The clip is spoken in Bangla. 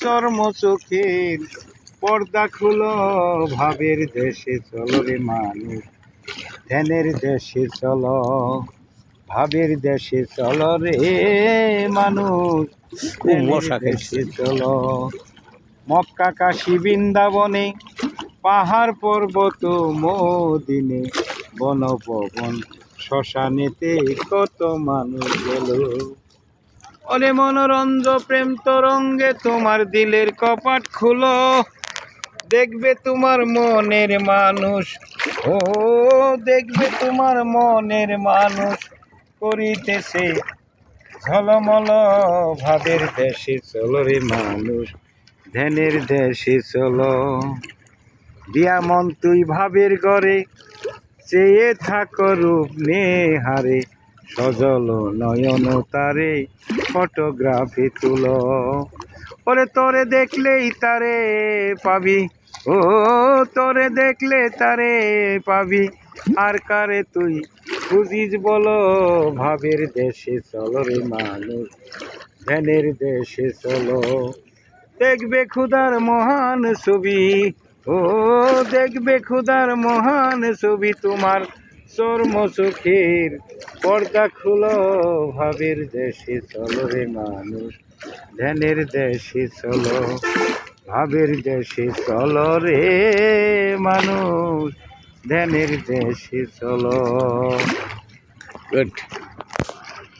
চর্ম চোখের পর্দা খুলো, ভাবের দেশে চলো রে মানুষ, ধ্যানের দেশে চলো, ভাবের দেশে চলো রে মানুষ, ধ্যানের দেশে চলো। মক্কা কাশী বৃন্দাবনে, পাহাড় পর্বত মদিনে, বনভবন শ্মশানেতে কত মানুষ গেল। ওরে মনোরঞ্জ প্রেম তরঙ্গে তোমার দিলের কপাট খুলো, দেখবে তোমার মনের মানুষ, ও দেখবে তোমার মনের মানুষ করিতেছে ঝলমল, ভাবের দেশে চলো রে মানুষ, ধ্যানের দেশে চলো। দিয়া মন তুই ভাবের ঘরে, চেয়ে থাক রূপ নেহারে, সজল নয়ন তারে ফটোগ্রাফি তুলো। ওরে তোরে দেখলেই তারে পাবি, ও তোরে দেখলে তারে পাবি, আর কারে তুই খুঁজিস বলো, ভাবের দেশে চলো রে মানুষ, ধ্যানের দেশে চলো। দেখবে খুদার মহান ছবি, ও দেখবে খুদার মহান ছবি, তোমার চর্ম চোখের পর্দা খুলো, ভাবের দেশে চলো রে মানুষ, ধ্যানের দেশে চলো, ভাবের দেশে চলো রে মানুষ, ধ্যানের দেশে চলো। গুড।